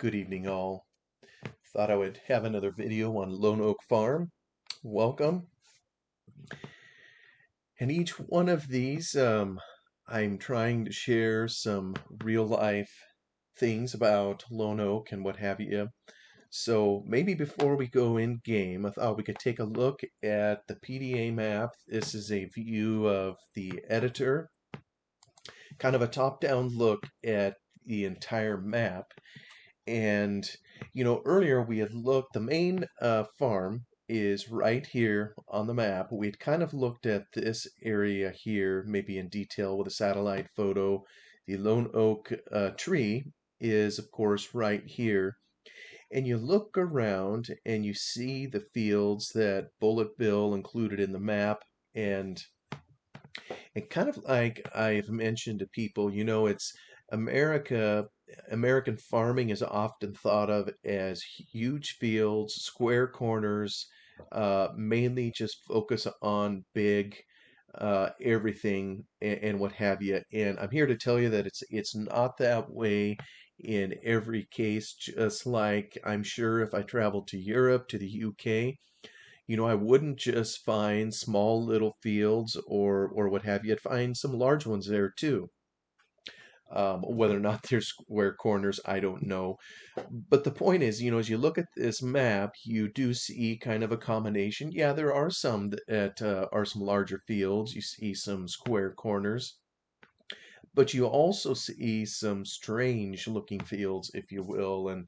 Good evening, all. Thought I would have another video on Lone Oak Farm. Welcome. And each one of these, I'm trying to share some real life things about Lone Oak and what have you. So maybe before we go in game, I thought we could take a look at the PDA map. This is a view of the editor, kind of a top-down look at the entire map. And, earlier we had looked, the main farm is right here on the map. We'd kind of looked at this area here, maybe in detail with a satellite photo. The lone oak tree is, of course, right here. And you look around and you see the fields that Bullet Bill included in the map. And kind of like I've mentioned to people, it's America, American farming is often thought of as huge fields, square corners, mainly just focus on big everything and what have you. And I'm here to tell you that it's not that way in every case, just like I'm sure if I traveled to Europe, to the UK, I wouldn't just find small little fields or what have you. I'd find some large ones there too. Whether or not they're square corners, I don't know. But the point is, as you look at this map, you do see kind of a combination. Yeah, there are some that are some larger fields. You see some square corners, but you also see some strange looking fields, if you will. And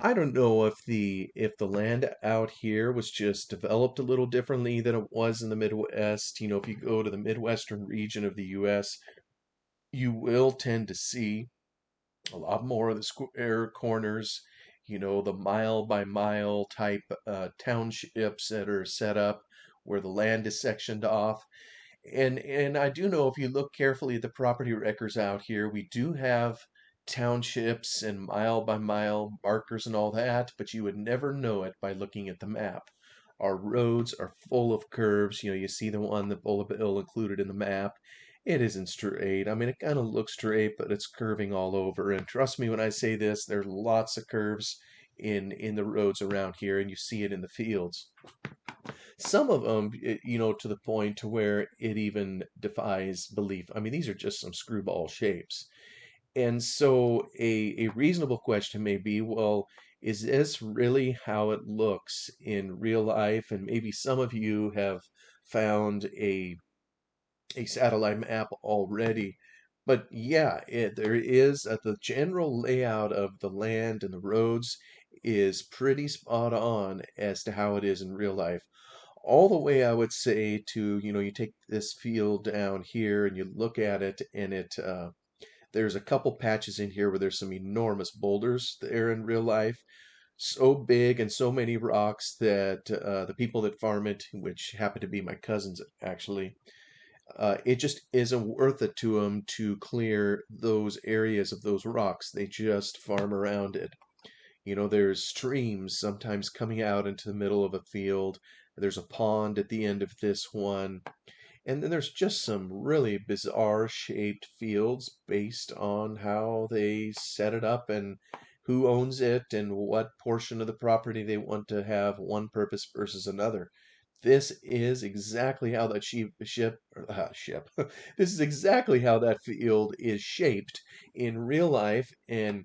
I don't know if the land out here was just developed a little differently than it was in the Midwest. If you go to the Midwestern region of the US, you will tend to see a lot more of the square corners, the mile by mile type townships that are set up where the land is sectioned off. And I do know if you look carefully at the property records out here, we do have townships and mile by mile markers and all that, but you would never know it by looking at the map. Our roads are full of curves. You see the one that Bullet Bill included in the map. It isn't straight. I mean, it kind of looks straight, but it's curving all over. And trust me when I say this, there's lots of curves in the roads around here, and you see it in the fields. Some of them, to the point to where it even defies belief. I mean, these are just some screwball shapes. And so a reasonable question may be, well, is this really how it looks in real life? And maybe some of you have found a satellite map already. But yeah, there is the general layout of the land and the roads is pretty spot on as to how it is in real life. All the way I would say to, you take this field down here and you look at it and there's a couple patches in here where there's some enormous boulders there in real life. So big and so many rocks that the people that farm it, which happen to be my cousins actually, it just isn't worth it to them to clear those areas of those rocks. They just farm around it. There's streams sometimes coming out into the middle of a field. There's a pond at the end of this one. And then there's just some really bizarre shaped fields based on how they set it up and who owns it and what portion of the property they want to have one purpose versus another. This is exactly how that ship. This is exactly how that field is shaped in real life. And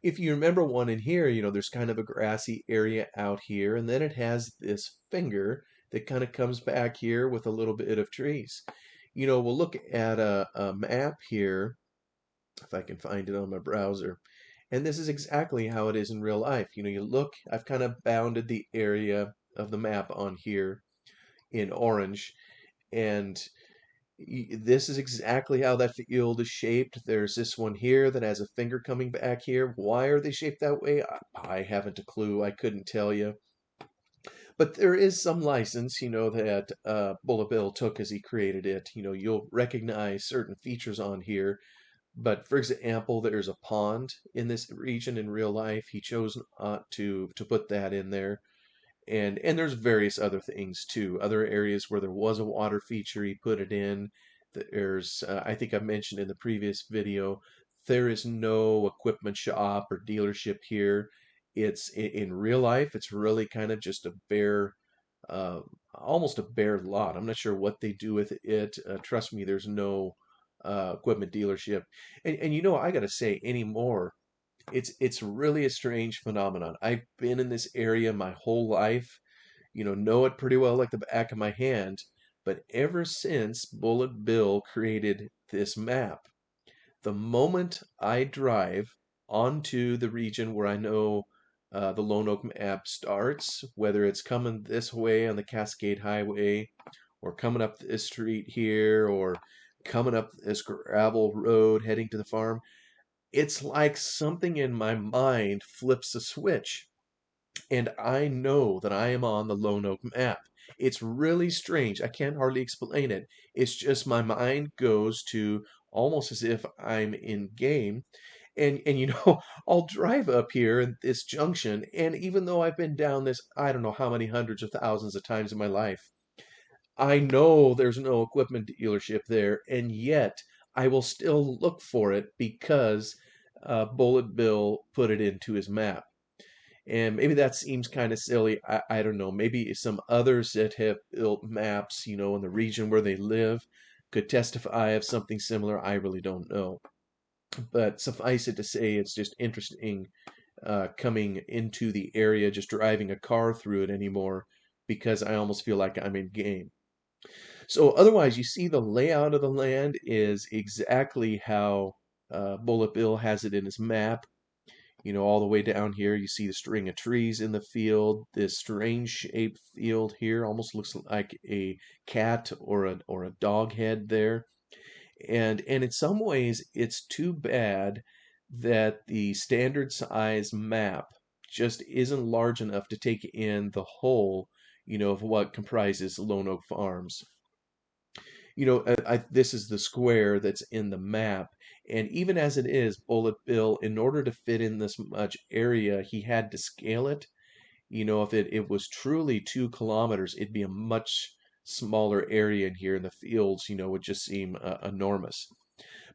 if you remember one in here, there's kind of a grassy area out here, and then it has this finger that kind of comes back here with a little bit of trees. We'll look at a map here, if I can find it on my browser. And this is exactly how it is in real life. You look, I've kind of bounded the area of the map on here in orange, and this is exactly how that field is shaped. There's this one here that has a finger coming back here. Why are they shaped that way? I haven't a clue. I couldn't tell you. But there is some license, that Bullet Bill took as he created it. You'll recognize certain features on here. But for example, there's a pond in this region in real life. He chose not to put that in there. And there's various other things too. Other areas where there was a water feature, he put it in. There's, I think I mentioned in the previous video, There is no equipment shop or dealership here. In real life, it's really kind of just a bare, uh, almost a bare lot. I'm not sure what they do with it. Trust me, there's no equipment dealership. And I gotta say anymore, it's really a strange phenomenon. I've been in this area my whole life, know it pretty well like the back of my hand. But ever since Bullet Bill created this map, the moment I drive onto the region where I know the Lone Oak map starts, whether it's coming this way on the Cascade Highway, or coming up this street here, or coming up this gravel road heading to the farm, it's like something in my mind flips a switch, and I know that I am on the Lone Oak map. It's really strange. I can't hardly explain it. It's just my mind goes to almost as if I'm in game. And I'll drive up here in this junction, and even though I've been down this, I don't know how many hundreds of thousands of times in my life, I know there's no equipment dealership there, and yet I will still look for it because Bullet Bill put it into his map. And maybe that seems kind of silly. I don't know. Maybe some others that have built maps, in the region where they live could testify of something similar. I really don't know. But suffice it to say, it's just interesting coming into the area, just driving a car through it anymore, because I almost feel like I'm in game. So otherwise, you see the layout of the land is exactly how Bullet Bill has it in his map. All the way down here, you see the string of trees in the field. This strange shaped field here almost looks like a cat or a dog head there. And in some ways, it's too bad that the standard size map just isn't large enough to take in the whole, of what comprises Lone Oak Farms. This is the square that's in the map. And even as it is, Bullet Bill, in order to fit in this much area, he had to scale it. If it was truly 2 kilometers, it'd be a much smaller area in here, and the fields, would just seem enormous.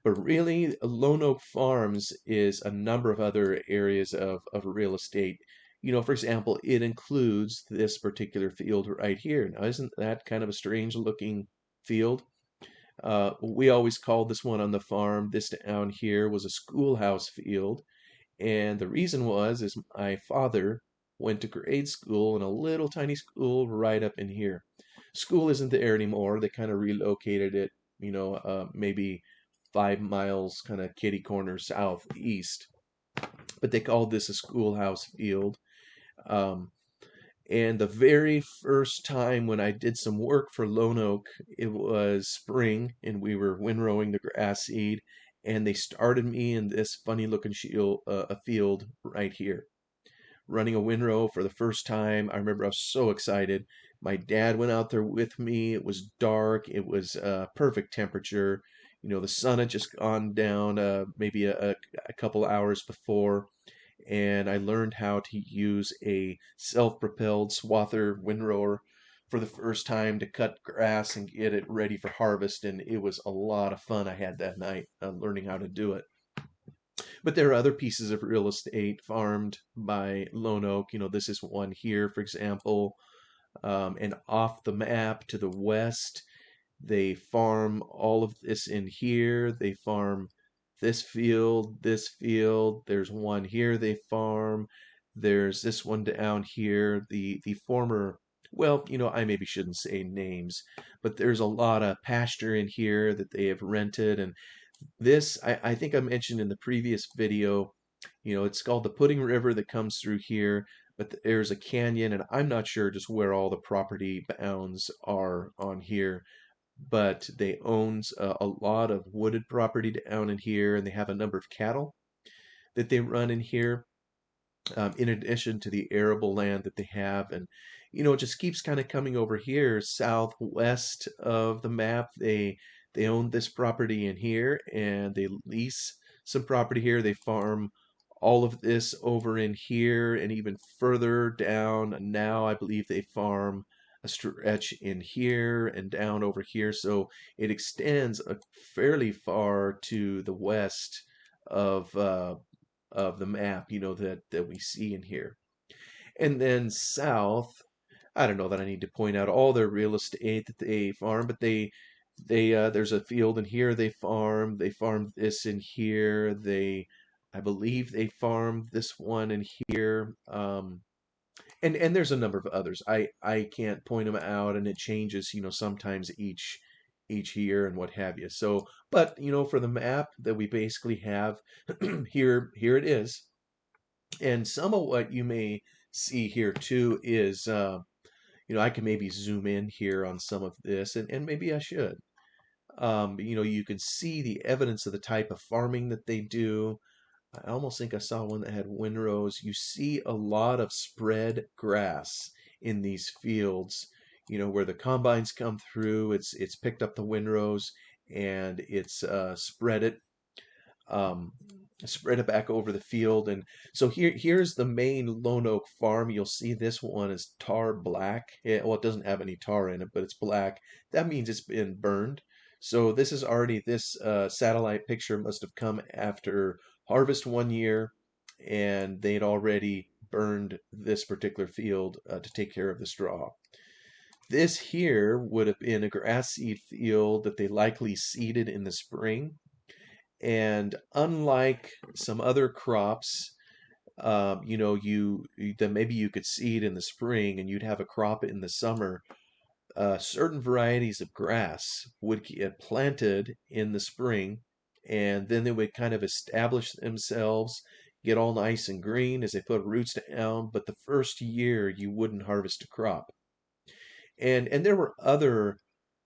But really, Lone Oak Farms is a number of other areas of real estate. For example, it includes this particular field right here. Now, isn't that kind of a strange looking field? We always called this one on the farm, this down here was a schoolhouse field. And the reason is my father went to grade school in a little tiny school right up in here. School isn't there anymore. They kind of relocated it, maybe 5 miles kind of kitty corner southeast. But they called this a schoolhouse field. Um, and the very first time when I did some work for Lone Oak, it was spring and we were windrowing the grass seed, and they started me in this funny looking a field right here, running a windrow for the first time. I remember I was so excited. My dad went out there with me. It was dark. It was perfect temperature. The sun had just gone down maybe a couple hours before, and I learned how to use a self-propelled swather windrower for the first time to cut grass and get it ready for harvest. And it was a lot of fun I had that night learning how to do it. But there are other pieces of real estate farmed by Lone Oak. This is one here, for example. And off the map to the west, they farm all of this in here. They farm this field, this field. There's one here they farm. There's this one down here. The former, well, I maybe shouldn't say names, but there's a lot of pasture in here that they have rented. And this, I think I mentioned in the previous video, it's called the Pudding River that comes through here, but there's a canyon, and I'm not sure just where all the property bounds are on here, but they owns a lot of wooded property down in here, and they have a number of cattle that they run in here, in addition to the arable land that they have. And it just keeps kind of coming over here southwest of the map. They own this property in here, and they lease some property here. They farm all of this over in here, and even further down now I believe they farm a stretch in here and down over here. So it extends fairly far to the west of the map, that we see in here. And then south, I don't know that I need to point out all their real estate that they farm, but they there's a field in here they farm. They farm this in here. I believe they farm this one in here. And there's a number of others. I can't point them out, and it changes, sometimes each year and what have you. So, but for the map that we basically have here it is. And some of what you may see here too is, I can maybe zoom in here on some of this, and maybe I should. You can see the evidence of the type of farming that they do. I almost think I saw one that had windrows. You see a lot of spread grass in these fields, where the combines come through. It's picked up the windrows and it's um, spread it back over the field. And so here's the main lone oak farm. You'll see this one is tar black. Well, it doesn't have any tar in it, but it's black. That means it's been burned. So this satellite picture must have come after harvest one year, and they'd already burned this particular field to take care of the straw. This here would have been a grass seed field that they likely seeded in the spring. And unlike some other crops, that maybe you could seed in the spring and you'd have a crop in the summer, certain varieties of grass would get planted in the spring, and then they would kind of establish themselves, get all nice and green as they put roots down. But the first year, you wouldn't harvest a crop. And there were other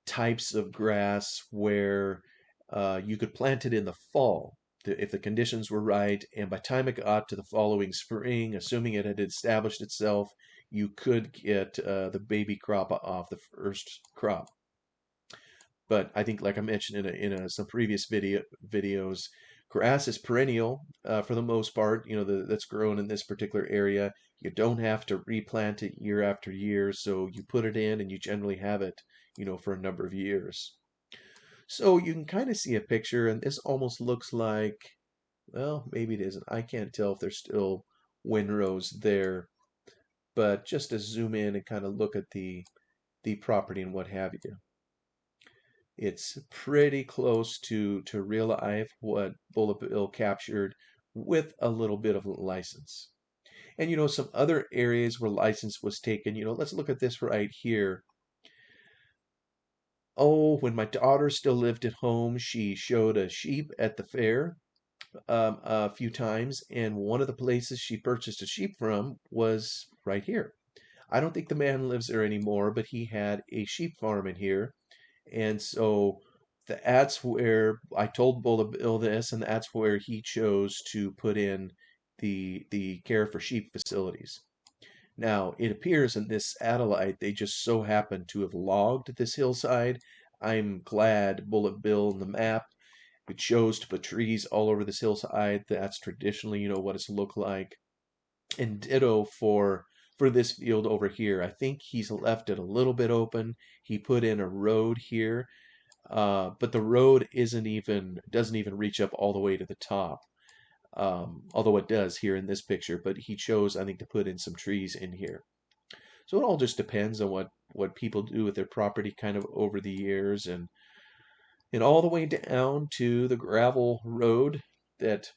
types of grass where you could plant it in the fall if the conditions were right, and by the time it got to the following spring, assuming it had established itself, you could get the baby crop off the first crop. But I think, like I mentioned some previous videos, grass is perennial for the most part. That's grown in this particular area. You don't have to replant it year after year, so you put it in and you generally have it, for a number of years. So you can kind of see a picture, and this almost looks like, well, maybe it isn't. I can't tell if there's still windrows there, but just to zoom in and kind of look at the property and what have you. It's pretty close to real life what Bullet Bill captured with a little bit of license. And some other areas where license was taken, let's look at this right here. Oh, when my daughter still lived at home, she showed a sheep at the fair a few times, and one of the places she purchased a sheep from was right here. I don't think the man lives there anymore, but he had a sheep farm in here. And so that's where I told Bullet Bill this, and that's where he chose to put in the care for sheep facilities. Now, it appears in this satellite they just so happen to have logged this hillside. I'm glad Bullet Bill in the map it chose to put trees all over this hillside. That's traditionally, what it's looked like. And ditto for this field over here. I think he's left it a little bit open. He put in a road here, but the road doesn't even reach up all the way to the top. Although it does here in this picture, but he chose, I think, to put in some trees in here. So it all just depends on what people do with their property kind of over the years, and all the way down to the gravel road that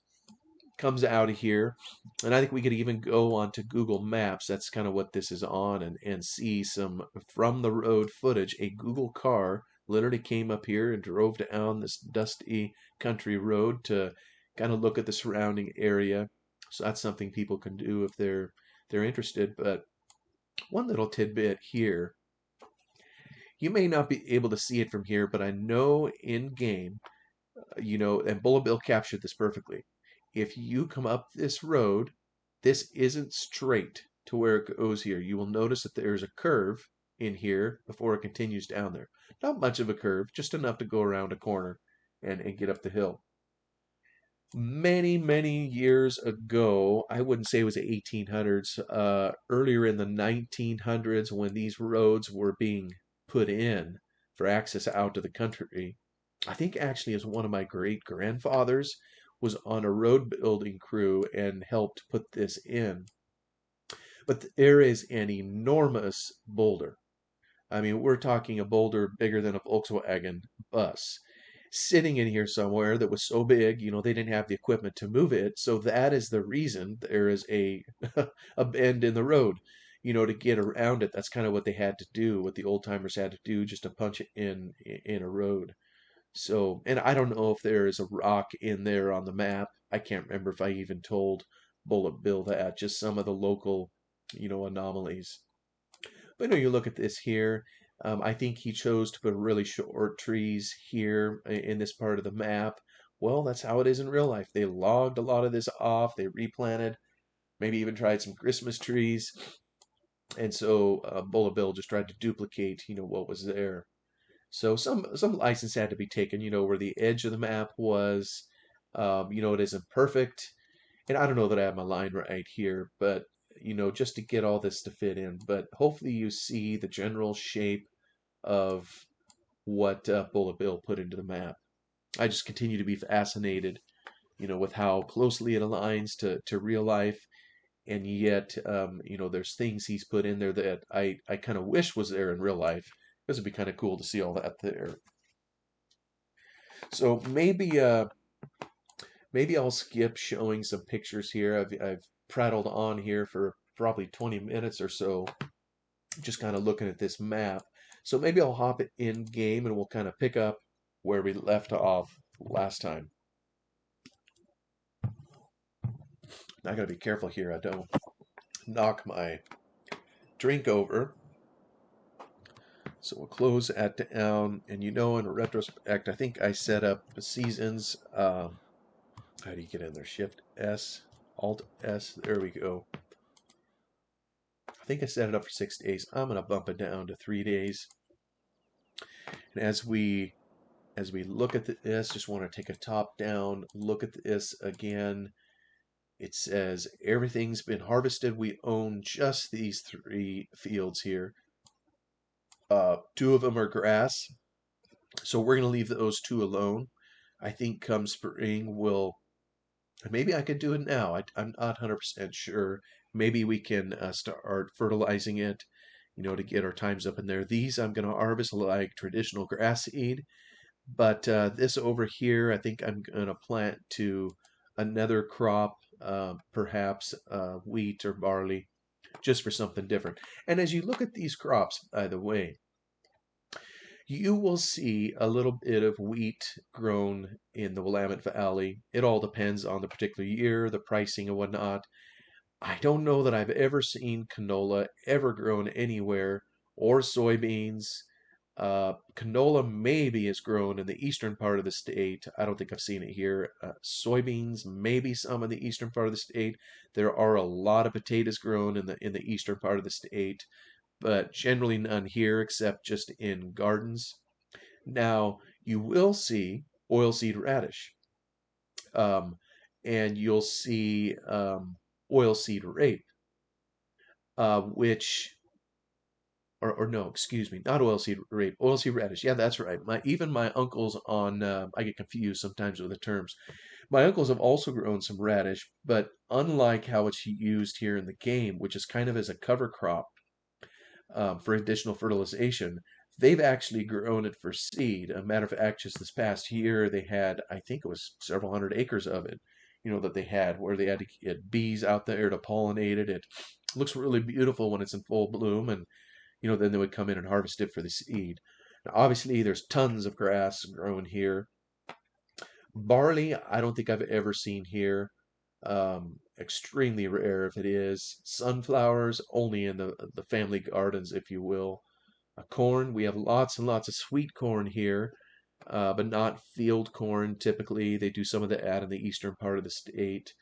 comes out of here. And I think we could even go onto Google Maps. That's kind of what this is on, and see some from the road footage. A Google car literally came up here and drove down this dusty country road to kind of look at the surrounding area. So that's something people can do if they're interested. But one little tidbit here. You may not be able to see it from here, but I know in game, and Bullet Bill captured this perfectly. If you come up this road, this isn't straight to where it goes here. You will notice that there's a curve in here before it continues down there. Not much of a curve, just enough to go around a corner and get up the hill. Many, many years ago, I wouldn't say it was the 1800s, earlier in the 1900s when these roads were being put in for access out to the country, I think actually as one of my great grandfathers was on a road building crew and helped put this in. But there is an enormous boulder. I mean, we're talking a boulder bigger than a Volkswagen bus sitting in here somewhere that was so big, they didn't have the equipment to move it. So that is the reason there is a a bend in the road, to get around it. That's kind of what they had to do, what the old timers had to do just to punch it in a road. So, and I don't know if there is a rock in there on the map. I can't remember if I even told Bullet Bill that, just some of the local, anomalies. But no, you look at this here. I think he chose to put really short trees here in this part of the map. Well, that's how it is in real life. They logged a lot of this off. They replanted, maybe even tried some Christmas trees. And so Bullet Bill just tried to duplicate, what was there. So some license had to be taken, where the edge of the map was. It isn't perfect. And I don't know that I have my line right here, but just to get all this to fit in. But hopefully you see the general shape of what Bullet Bill put into the map. I just continue to be fascinated, with how closely it aligns to real life, and yet, there's things he's put in there that I kind of wish was there in real life, because it'd be kind of cool to see all that there. So maybe I'll skip showing some pictures here. I've prattled on here for probably 20 minutes or so, just kind of looking at this map. So maybe I'll hop it in game and we'll kind of pick up where we left off last time. I gotta be careful here. I don't knock my drink over. So we'll close that down. And in retrospect, I think I set up the seasons. How do you get in there? Shift S, Alt S. There we go. I think I set it up for 6 days. I'm going to bump it down to 3 days. And as we look at this, just want to take a top down look at this again. It says everything's been harvested. We own just these 3 fields here. 2 of them are grass, so we're going to leave those 2 alone. I think come spring maybe I could do it now. I'm not 100% sure. Maybe we can start fertilizing it, to get our times up in there. These I'm going to harvest like traditional grass seed, but this over here, I think I'm going to plant to another crop, perhaps wheat or barley, just for something different. And as you look at these crops, by the way, you will see a little bit of wheat grown in the Willamette Valley. It all depends on the particular year, the pricing and whatnot. I don't know that I've ever seen canola ever grown anywhere, or soybeans. Canola maybe is grown in the eastern part of the state. I don't think I've seen it here. Soybeans, maybe some in the eastern part of the state. There are a lot of potatoes grown in the eastern part of the state, but generally none here except just in gardens. Now, you will see oilseed radish, um, and you'll see oilseed rape, or no, excuse me, not oilseed rape, oilseed radish. Yeah, that's right. Even my uncles I get confused sometimes with the terms. My uncles have also grown some radish, but unlike how it's used here in the game, which is kind of as a cover crop, for additional fertilization. They've actually grown it for seed. A matter of fact, just this past year, they had, I think it was several hundred acres of it, that they had, where they had to get bees out there to pollinate it. It looks really beautiful when it's in full bloom, and, then they would come in and harvest it for the seed. Now, obviously, there's tons of grass growing here. Barley, I don't think I've ever seen here. Extremely rare if it is. Sunflowers, only in the family gardens, if you will. Corn, we have lots and lots of sweet corn here, but not field corn typically. They do some of that in the eastern part of the state.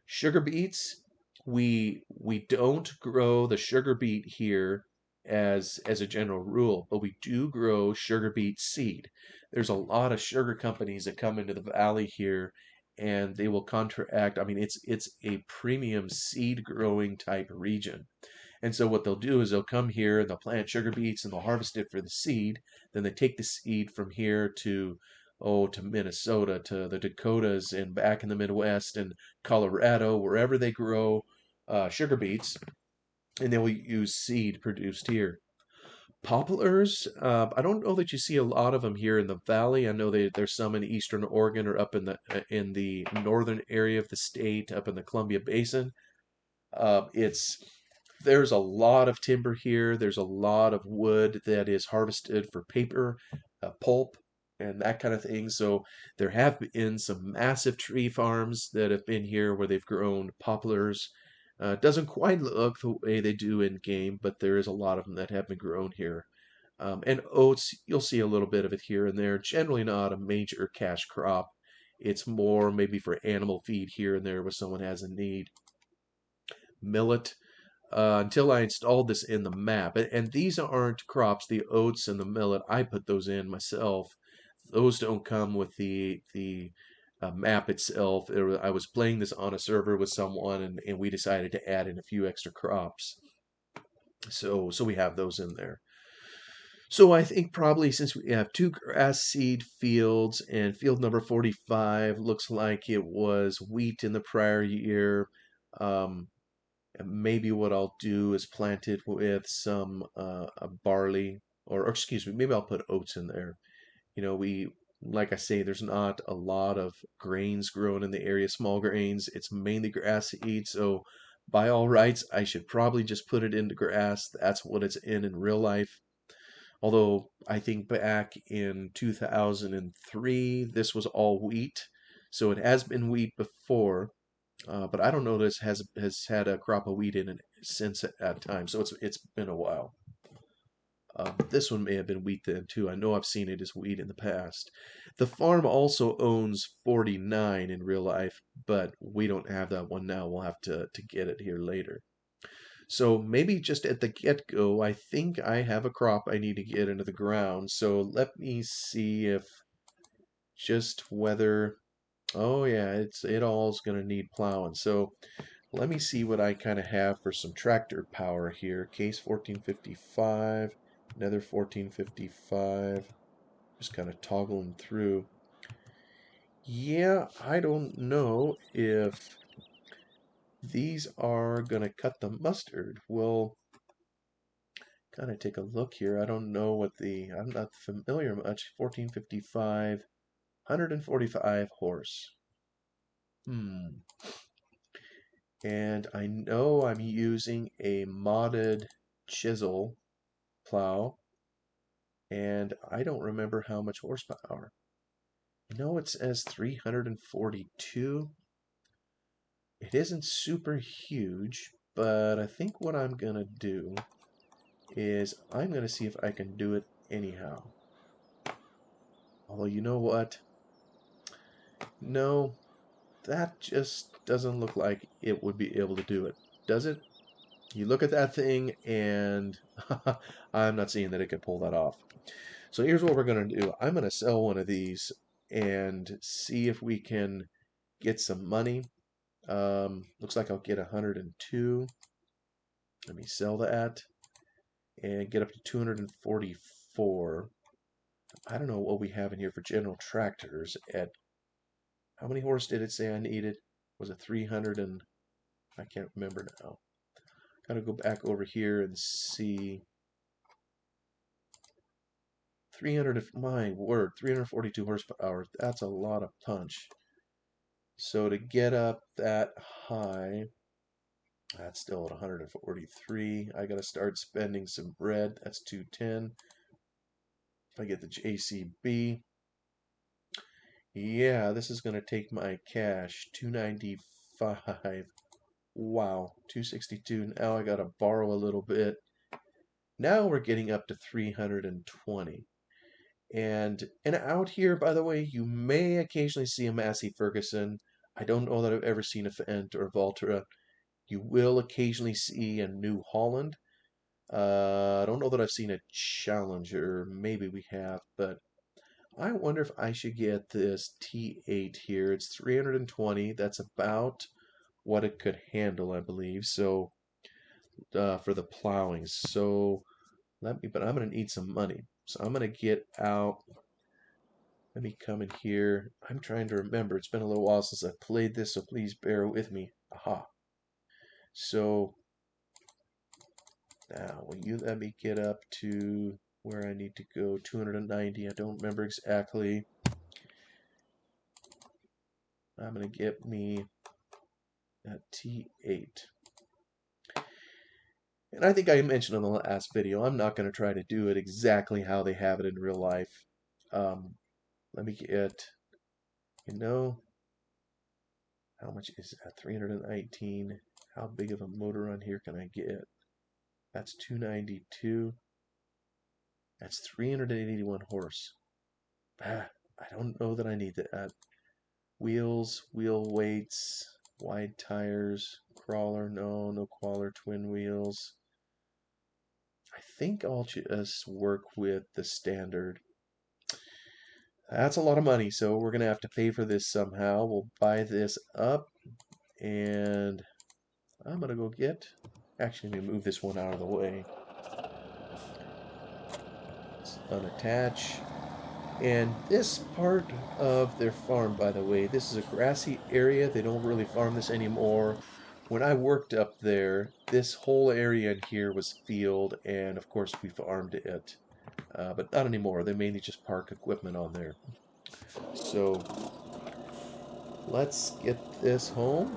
Sugar beets, we don't grow the sugar beet here as a general rule, but we do grow sugar beet seed. There's a lot of sugar companies that come into the valley here, and they will contract. I mean, it's a premium seed growing type region. And so what they'll do is they'll come here and they'll plant sugar beets and they'll harvest it for the seed. Then they take the seed from here to to Minnesota, to the Dakotas, and back in the Midwest and Colorado, wherever they grow sugar beets, and then we use seed produced here. Poplars, I don't know that you see a lot of them here in the valley. I know there's some in eastern Oregon or up in the northern area of the state, up in the Columbia Basin. It's there's a lot of timber here. There's a lot of wood that is harvested for paper, pulp, and that kind of thing. So there have been some massive tree farms that have been here where they've grown poplars. It doesn't quite look the way they do in game, but there is a lot of them that have been grown here. And oats, you'll see a little bit of it here and there. Generally not a major cash crop. It's more maybe for animal feed here and there where someone has a need. Millet, until I installed this in the map. And these aren't crops, the oats and the millet. I put those in myself. Those don't come with the map itself. I was playing this on a server with someone, and we decided to add in a few extra crops. So we have those in there. So I think probably since we have two grass seed fields and field number 45 looks like it was wheat in the prior year. Um, and maybe what I'll do is plant it with some barley, or excuse me, maybe I'll put oats in there. Like I say, there's not a lot of grains grown in the area, small grains. It's mainly grass seed, so by all rights, I should probably just put it into grass. That's what it's in real life. Although I think back in 2003, this was all wheat, so it has been wheat before. But I don't know this has had a crop of wheat in it since that time, so it's been a while. This one may have been wheat then too. I know I've seen it as wheat in the past. The farm also owns 49 in real life, but we don't have that one now. We'll have to get it here later. So maybe just at the get-go, I think I have a crop I need to get into the ground. So let me see if just whether, oh yeah, it all's gonna need plowing. So let me see what I kind of have for some tractor power here. Case 1455, another 1455. Just kind of toggling through. Yeah, I don't know if these are going to cut the mustard. We'll kind of take a look here. I don't know I'm not familiar much. 1455, 145 horse. Hmm. And I know I'm using a modded chisel plow, and I don't remember how much horsepower. I know it says 342. It isn't super huge, but I think what I'm gonna do is I'm gonna see if I can do it anyhow. Although you know what? No, that just doesn't look like it would be able to do it, does it? You look at that thing and I'm not seeing that it could pull that off. So here's what we're going to do. I'm going to sell one of these and see if we can get some money. Looks like I'll get 102. Let me sell that and get up to 244. I don't know what we have in here for general tractors. At how many horse did it say I needed? Was it 300 and I can't remember now. Gotta go back over here and see. 300, my word, 342 horsepower. That's a lot of punch. So to get up that high, that's still at 143. I gotta start spending some bread. That's 210. If I get the JCB, yeah, this is gonna take my cash. 295. Wow, 262. Now I gotta borrow a little bit. Now we're getting up to 320. And out here, by the way, you may occasionally see a Massey Ferguson. I don't know that I've ever seen a Fendt or Valtra. You will occasionally see a New Holland. I don't know that I've seen a Challenger. Maybe we have, but I wonder if I should get this T8 here. It's 320. That's about what it could handle, I believe. So for the plowing. So but I'm gonna need some money. So I'm gonna get out Let me come in here. I'm trying to remember. It's been a little while since I played this, so please bear with me. Aha. So now, will you let me get up to where I need to go? 290. I don't remember exactly. I'm going to get me a T8. And I think I mentioned in the last video, I'm not going to try to do it exactly how they have it in real life. Let me get, you know, how much is that? 319. How big of a motor on here can I get? That's 292. That's 381 horse. I don't know that I need that. Wheels, wheel weights, wide tires, crawler, no crawler, twin wheels. I think I'll just work with the standard. That's a lot of money, so we're gonna have to pay for this somehow. We'll buy this up, and I'm gonna go get. Actually, let me move this one out of the way. Let's unattach. And this part of their farm, by the way, this is a grassy area. They don't really farm this anymore. When I worked up there, this whole area in here was field, and of course we farmed it. But not anymore. They mainly just park equipment on there. So let's get this home.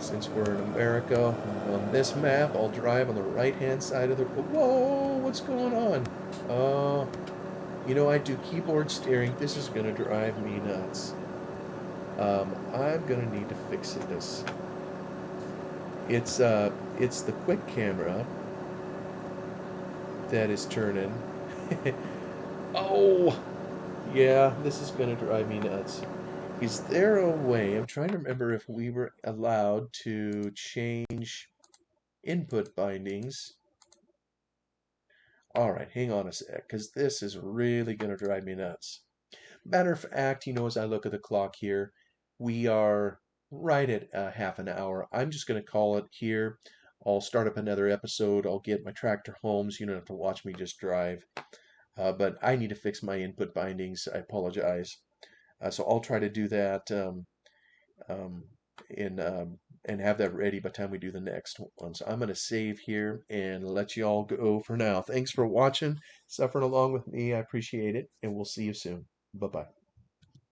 Since we're in America, on this map, I'll drive on the right-hand side of the... Whoa, what's going on? You know, I do keyboard steering. This is going to drive me nuts. I'm going to need to fix this. It's the quick camera that is turning. Oh, yeah, this is going to drive me nuts. Is there a way? I'm trying to remember if we were allowed to change input bindings. All right, hang on a sec, because this is really going to drive me nuts. Matter of fact, you know, as I look at the clock here, we are right at half an hour. I'm just going to call it here. I'll start up another episode. I'll get my tractor home so you don't have to watch me just drive. But I need to fix my input bindings. I apologize. So I'll try to do that um, in and have that ready by the time we do the next one. So I'm going to save here and let you all go for now. Thanks for watching, suffering along with me. I appreciate it, and we'll see you soon. Bye-bye.